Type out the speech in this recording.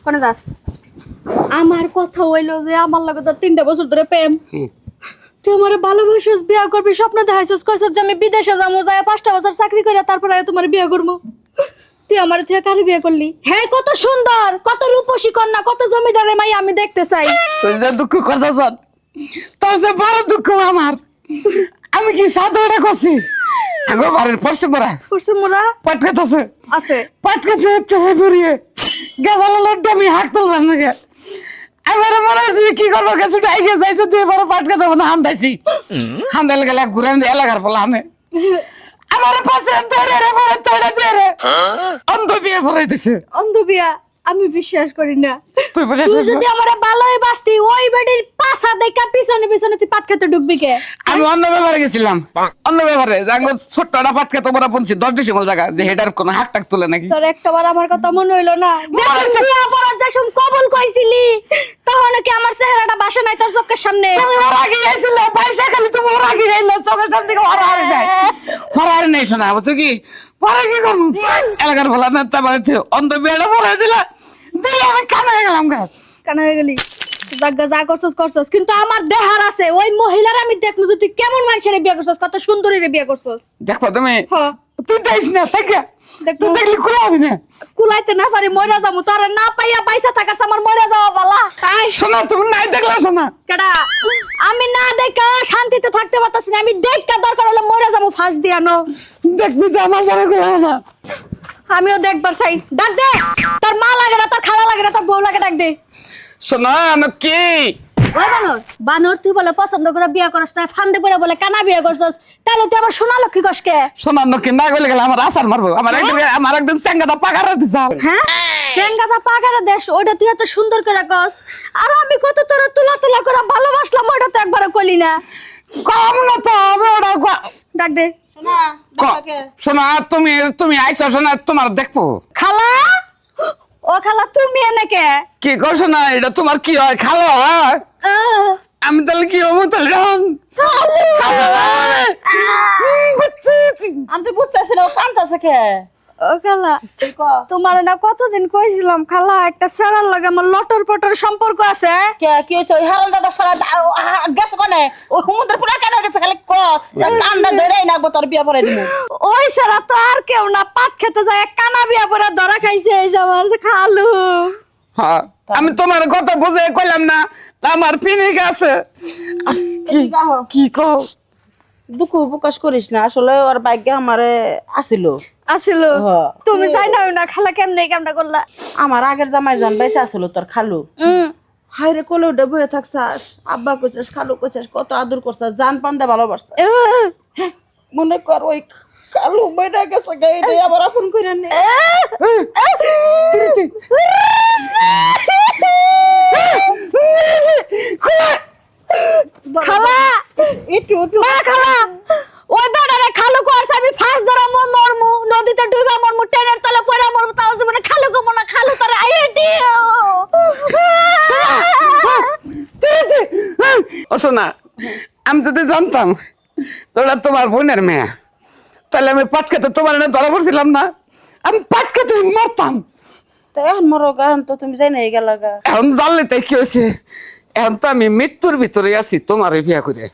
কোনে যাস? আমার কথা হইলো যে আমার লগে তোর 3টা বছর ধরে প্রেম। তুই আমার ভালোবাসিস, বিয়া করবি, স্বপ্ন দেখাইছিস, কইছিস যে আমি বিদেশে যাবো, যায় 5টা বছর চাকরি করে তারপরে তোমার বিয়া করবো। তুই আমার থেকে কারে বিয়ে করলি? হ্যাঁ, কত সুন্দর, কত রূপসী কন্যা, কত জমিদারের মাই আমি দেখতে চাই। তুই যে দুঃখ করতেছ, তোর যে বড় দুঃখ আমার। আমি কি সাধুটা করছি? আগো বাড়ির পড়ছে মোরা পাটকাছে আছে পাটকাছে ঘুরিয়ে গেছাল লড্ডা আমি হাঁক তুলবার না গে। আমার মনে হচ্ছে কি করবো, গেছে ডাইকে যাইছে তুই বড় পাটকা দেবো না, হান্দাইছি হান্দাইল গেলে ঘুরে এলাকার বলা আমি আমার পাশে ধরে রে বলে তোড়ে দিয়ে রে অন্ধ বিয়ে ভরাই দিছে। অন্ধ বিয়া আমি বিশ্বাস করি না। তুই যদি আমার ভালোই বাসতি ওই বেডির পাছা দেখা পিছনে পিছনে তুই পাট খেতে ঢুকবি কে? আমি অন্য ব্যাপারে গেছিলাম, অন্য ব্যাপারে ছোট্ট একটা পাটকা তোমরা বলছি 10 ডিসেম্বর জায়গা যে হেটার কোনো হাক টাক তুলে নাকি। তোর একটাবার আমার কথা মনে হইলো না? যখন বিয়া পড়ার যখন কবুল কইছিলি তখন কি আমার চেহারাটা বাসা নাই তোর চোখের সামনে? তুমি ওর আগে গেছিলে পয়সা খালি তুমি ওর আগে গেলে চোখের সামনে থেকে ওর হারে যায়, ওর হারে নেই শোনা বুঝছো কি পরে কি করবো এলাকার ভোলা না তারপরে অন্ধ বিয়েটা পড়াই দিলে দিলে আমি কানা হয়ে গেলাম গা। কানা হয়ে গেলি যা করছস কিন্তু আমার দেহার আছে ওই মহিলার আমি দেখমু যে তুই কেমন মানুষের বিয়ে করছস, কত সুন্দরীর বিয়ে করছস। দেখো তুমি হ্যাঁ তুই যাইস না থাকে তুই দেখলি কুলাবি না, কুলাইতে না পারি মইরা যামু, তোরে না পাইয়া পয়সা থাকাস আমার মইরা যাওয়া বালা। তাই শোনা তুমি নাই দেখলা শোনা কেডা আমি না দেখা শান্তিতে থাকতে পারতাছি না, আমি দেখা দরকার হলে মইরা যামু ফাঁস দিয়ানো। দেখবি যে আমার সাথে কুলাবো না। আমিও দেখবার চাই, ডাক দে। তোর মা লাগে না, তোর খালা লাগে না, তোর বউ লাগে, ডাক দে। শোনা কি ওই বানর তুই বলে পছন্দ করে বিয়ে করছ না, ফান্দে পড়ে বলে কানা বিয়ে করছস, তাহলে তুই আবার সোনা লক্ষ্মী কসকে? শোনা নকি না গলে গেলে আমার আসার মারবো, আমার একদিন চেঙ্গাটা পাকারে দিছাল। হ্যাঁ চেঙ্গাটা পাকারে দেশ, ওটা তুই এত সুন্দর করে কস, আর আমি কত তোর তুলা তুলা করে ভালোবাসলাম, ওটা তো একবারও কইলি না। কম না তো আমি ওটা ডাক দে। শোনা তুমি আইছো শোনা তোমার দেখবো। খালা, ও খালা তুমি এনেকে কি করছো না এটা তোমার কি হয় খালো হয়? আমি তাহলে কি হবো তাহলে আমি তো বুঝতেছি না ও কাঁদতেছে কে? ও খালা তোমার না কতদিন কইছিলাম খালা একটা সারার লাগে আমার লটর পটর সম্পর্ক আছে। কে কি হইছে? ওই হারাল দাদা সারা গেছে কোনে? ওই সমুদ্রের পুরা কেন গেছে? খালি ক কান্দা ধরেই নাকবো তোর বিয়া পড়াই দিমু। ওই সারা তো আর কেউ না, পাট খেতে যায় কানা বিয়া পড়া ধরা খাইছে এই যে আমার খালু। হ্যাঁ আমি তোমার কথা বুঝে কইলাম না আমার পিনিক আছে। কি কও দুঃখ প্রকাশ করিস না, আসলে ওর ভাগ্য আমারে আসিল। তুমি চাই না খালা কেমনে কেমটা করলা? আমার আগের জামাই জন বেঁচে আসিল তোর খালু। হাইরে কোলে উঠে বয়ে থাকছাস, আব্বা কইছাস, খালু কইছাস, কত আদর করছাস, জান পান্দা ভালোবাসছাস। মনে কর ওই খালু বইটা গেছে গে, এটাই আবার আপন কইরা নে। খালা একটু না খালা, ওই বেটারে খালু করছে আমি ফাঁস ধরা মরমু, নদীতে ডুবা মরমু, ট্রেনের তলে পড়ে মরমু, তাও জীবনে খালু কমু না। খালু তোরে আইয়ে দিও। ও শোনা আমি যদি জানতাম তোরা তোমার বোনের মেয়ে তাহলে আমি পাট খেতে তোমার এনে ধরা পড়ছিলাম না, আমি পাট খেতে মরতাম। তো এখন মরো গান তো তুমি যাই নাই গেলা গা। এখন জানলে তাই কি হয়েছে, এখন তো আমি মৃত্যুর ভিতরে আছি তোমার বিয়া করে।